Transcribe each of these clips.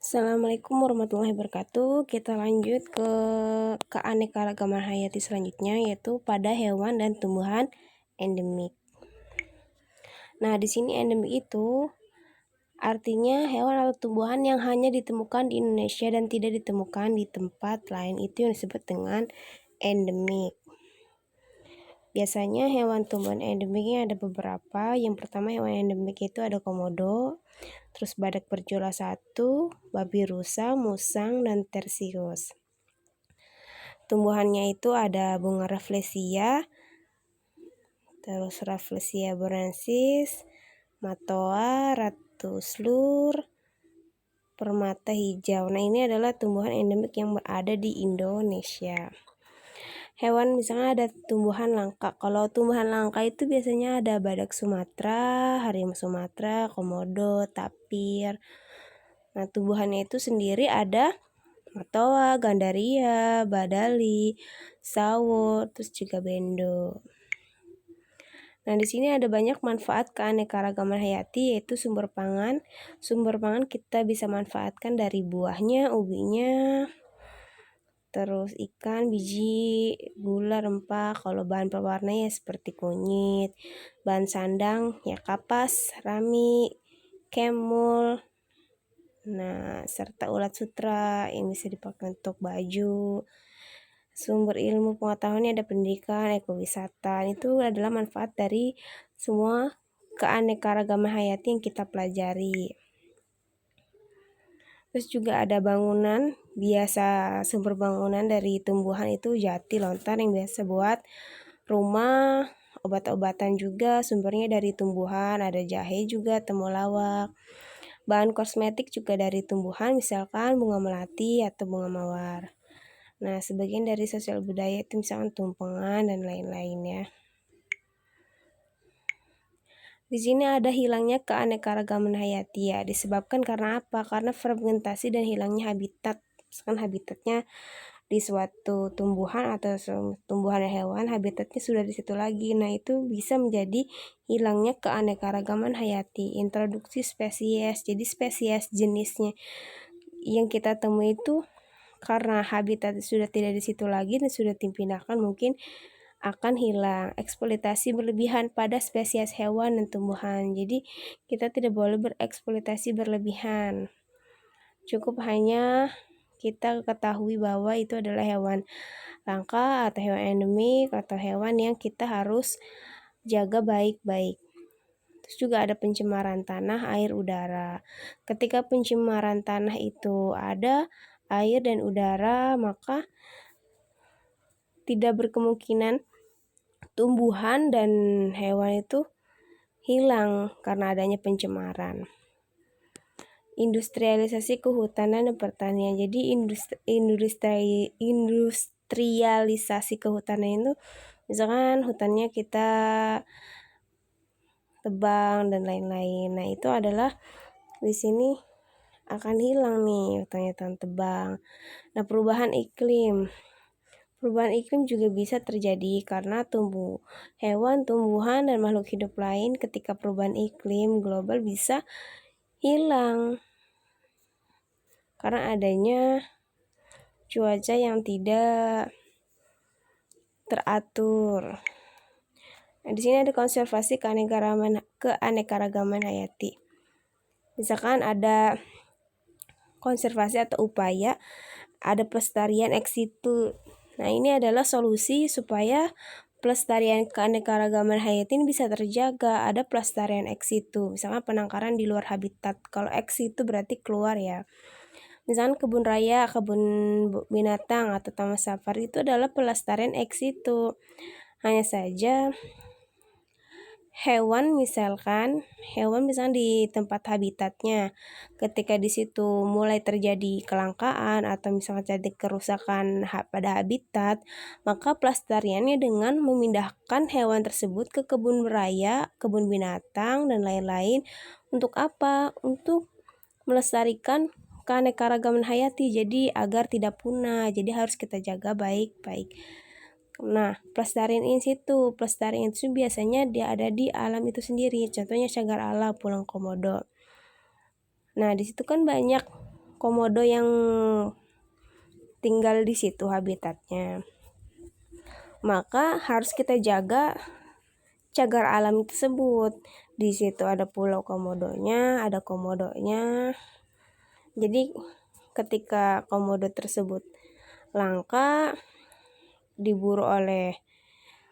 Assalamualaikum warahmatullahi wabarakatuh. Kita lanjut ke keanekaragaman hayati selanjutnya, yaitu pada hewan dan tumbuhan endemik. Nah, di sini endemik itu artinya hewan atau tumbuhan yang hanya ditemukan di Indonesia dan tidak ditemukan di tempat lain. Itu yang disebut dengan endemik. Biasanya hewan tumbuhan endemiknya ada beberapa. Yang pertama hewan endemik itu ada komodo, terus badak berjula 1, babi rusa, musang, dan tersius. Tumbuhannya itu ada bunga rafflesia, terus Rafflesia bonarensis, matoa, ratus lur, permata hijau. Nah, ini adalah tumbuhan endemik yang berada di Indonesia. Hewan misalnya ada tumbuhan langka. Kalau tumbuhan langka itu biasanya ada badak Sumatera, harimau Sumatera, komodo, tapir. Nah, tumbuhannya itu sendiri ada matoa, gandaria, badali, sawo, terus juga bendo. Nah, di sini ada banyak manfaat keanekaragaman hayati, yaitu sumber pangan. Sumber pangan kita bisa manfaatkan dari buahnya, ubinya, terus ikan, biji, gula, rempah. Kalau bahan pewarna ya seperti kunyit, bahan sandang ya kapas, rami, kemul, nah serta ulat sutra yang bisa dipakai untuk baju. Sumber ilmu pengetahuannya ada pendidikan, ekowisata. Itu adalah manfaat dari semua keanekaragaman hayati yang kita pelajari. Terus juga ada bangunan, biasa sumber bangunan dari tumbuhan itu jati lontar yang biasa buat rumah, obat-obatan juga sumbernya dari tumbuhan, ada jahe juga, temulawak. Bahan kosmetik juga dari tumbuhan, misalkan bunga melati atau bunga mawar. Nah, sebagian dari sosial budaya itu misalkan tumpengan dan lain-lain ya. Di sini ada hilangnya keanekaragaman hayati ya. Disebabkan karena apa? Karena fragmentasi dan hilangnya habitat. Misalkan habitatnya di suatu tumbuhan atau tumbuhan dan hewan, habitatnya sudah di situ lagi. Nah, itu bisa menjadi hilangnya keanekaragaman hayati. Introduksi spesies. Jadi spesies jenisnya yang kita temui itu karena habitat sudah tidak di situ lagi dan sudah dipindahkan, mungkin akan hilang. Eksploitasi berlebihan pada spesies hewan dan tumbuhan. Jadi kita tidak boleh bereksploitasi berlebihan. Cukup hanya kita ketahui bahwa itu adalah hewan langka atau hewan endemik atau hewan yang kita harus jaga baik-baik. Terus juga ada pencemaran tanah, air, udara. Ketika pencemaran tanah itu ada air dan udara, maka tidak berkemungkinan tumbuhan dan hewan itu hilang karena adanya pencemaran. Industrialisasi kehutanan dan pertanian. Jadi industrialisasi kehutanan itu misalkan hutannya kita tebang dan lain-lain. Nah, itu adalah di sini akan hilang nih hutan-hutan tebang. Nah, perubahan iklim. Perubahan iklim juga bisa terjadi karena hewan, tumbuhan, dan makhluk hidup lain ketika perubahan iklim global bisa hilang karena adanya cuaca yang tidak teratur. Nah, di sini ada konservasi keanekaragaman hayati. Misalkan ada konservasi atau upaya ada pelestarian ex situ. Nah, ini adalah solusi supaya pelestarian keanekaragaman hayati ini bisa terjaga. Ada pelestarian ex situ, misalnya penangkaran di luar habitat. Kalau ex situ berarti keluar ya. Misalnya kebun raya, kebun binatang atau taman safari itu adalah pelestarian ex situ. Hanya saja hewan misalnya di tempat habitatnya, ketika di situ mulai terjadi kelangkaan atau misalnya terjadi kerusakan pada habitat, maka pelestariannya dengan memindahkan hewan tersebut ke kebun raya, kebun binatang, dan lain-lain. Untuk apa? Untuk melestarikan keanekaragaman hayati, jadi agar tidak punah. Jadi harus kita jaga baik-baik. Nah, pelestarian in situ, pelestarian itu biasanya dia ada di alam itu sendiri. Contohnya cagar alam Pulau Komodo. Nah, di situ kan banyak komodo yang tinggal di situ habitatnya. Maka harus kita jaga cagar alam tersebut. Di situ ada pulau komodonya, ada komodonya. Jadi ketika komodo tersebut langka, diburu oleh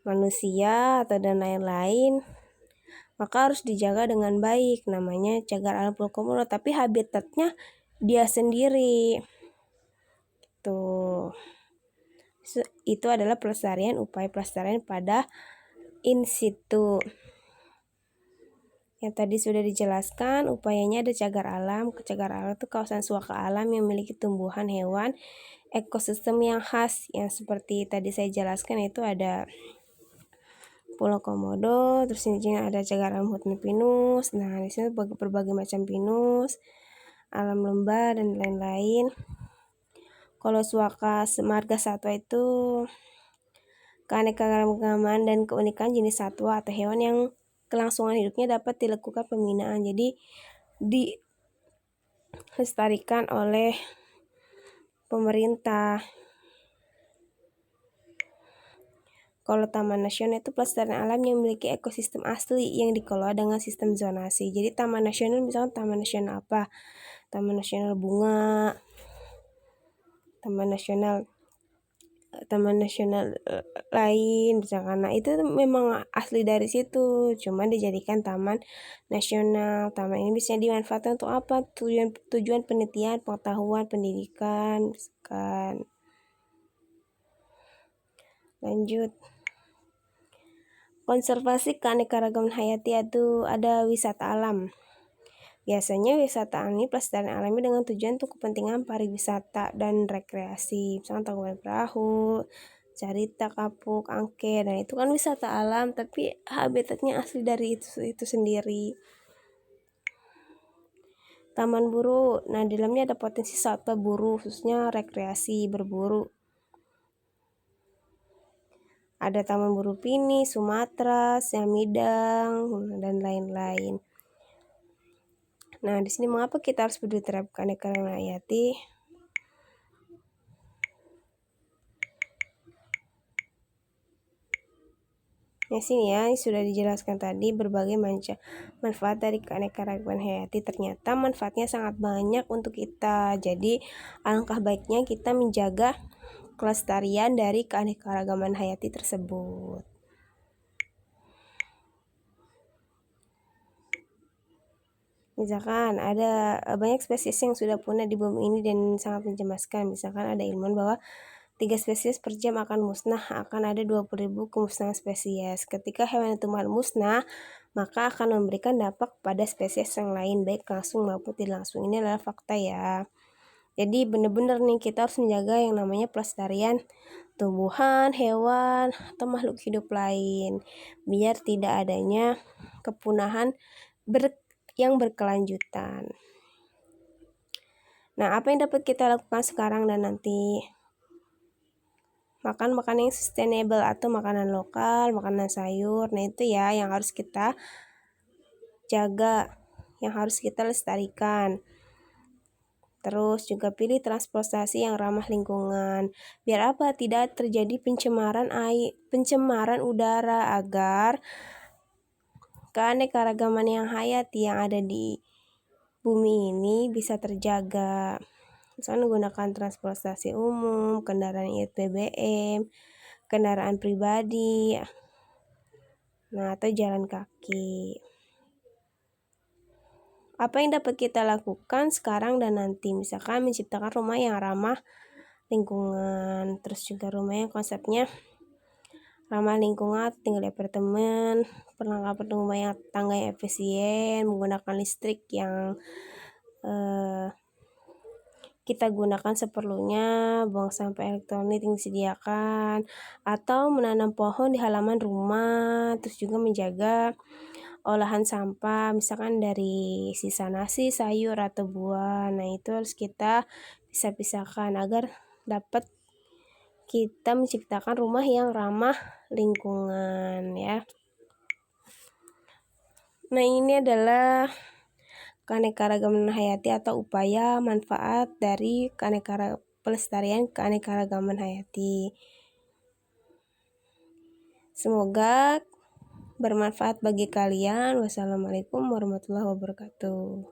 manusia atau dan lain-lain, maka harus dijaga dengan baik. Namanya cagar alam pulau komodo, tapi habitatnya dia sendiri. Tuh. Itu adalah upaya pelestarian pada in situ. Yang tadi sudah dijelaskan, upayanya ada cagar alam. Cagar alam itu kawasan suaka alam yang memiliki tumbuhan, hewan, ekosistem yang khas. Yang seperti tadi saya jelaskan itu ada Pulau Komodo, terus ini ada cagar alam hutan pinus. Nah, di sini berbagai macam pinus, alam lembah dan lain-lain. Kalau suaka marga satwa itu keanekaragaman dan keunikan jenis satwa atau hewan yang kelangsungan hidupnya dapat dilakukan pembinaan. Jadi dilestarikan oleh pemerintah. Kalau taman nasional itu pelestarian alam yang memiliki ekosistem asli yang dikelola dengan sistem zonasi. Jadi taman nasional misalkan taman nasional apa? Taman nasional bunga, taman nasional lain misalkan. Nah, itu memang asli dari situ, cuma dijadikan taman nasional. Taman ini bisa dimanfaatkan untuk apa? Tujuan penelitian, pengetahuan, pendidikan, misalkan. Lanjut. Konservasi keanekaragaman hayati itu ada wisata alam. Biasanya wisata alam ini pelestarian alami dengan tujuan untuk kepentingan pariwisata dan rekreasi. Misalnya tangkuban perahu, carita, kapuk, angke. Nah, itu kan wisata alam, tapi habitatnya asli dari itu sendiri. Taman buru. Nah, di dalamnya ada potensi satwa buru, khususnya rekreasi, berburu. Ada Taman Buru Pini, Sumatera, Siamidang, dan lain-lain. Nah, di sini mengapa kita harus peduli terhadap keanekaragaman hayati? Di sini ya, sudah dijelaskan tadi berbagai macam manfaat dari keanekaragaman hayati. Ternyata manfaatnya sangat banyak untuk kita. Jadi, alangkah baiknya kita menjaga kelestarian dari keanekaragaman hayati tersebut. Misalkan ada banyak spesies yang sudah punah di bumi ini dan sangat mencemaskan. Misalkan ada ilmuwan bahwa 3 spesies per jam akan musnah, akan ada 20.000 kemusnahan spesies. Ketika hewan itu musnah, maka akan memberikan dampak pada spesies yang lain, baik langsung maupun tidak langsung. Ini adalah fakta ya. Jadi benar-benar nih kita harus menjaga yang namanya pelestarian tumbuhan, hewan, atau makhluk hidup lain, biar tidak adanya kepunahan yang berkelanjutan. Nah, apa yang dapat kita lakukan sekarang dan nanti? Makan makanan yang sustainable atau makanan lokal, makanan sayur. Nah, itu ya yang harus kita jaga, yang harus kita lestarikan. Terus juga pilih transportasi yang ramah lingkungan. Biar apa? Tidak terjadi pencemaran udara, agar keanekaragaman yang hayati yang ada di bumi ini bisa terjaga. Misalnya menggunakan transportasi umum, kendaraan BBM, kendaraan pribadi, nah atau jalan kaki. Apa yang dapat kita lakukan sekarang dan nanti? Misalkan menciptakan rumah yang ramah lingkungan, terus juga rumah yang konsepnya ramah lingkungan, tinggal di apartemen, perlengkapan rumah yang tangga yang efisien, menggunakan listrik yang kita gunakan seperlunya, buang sampah elektronik yang disediakan, atau menanam pohon di halaman rumah, terus juga menjaga olahan sampah, misalkan dari sisa nasi, sayur, atau buah. Nah, itu harus kita pisah-pisahkan agar dapat kita menciptakan rumah yang ramah lingkungan ya. Nah, ini adalah keanekaragaman hayati atau upaya manfaat dari pelestarian keanekaragaman hayati. Semoga bermanfaat bagi kalian. Wassalamualaikum warahmatullahi wabarakatuh.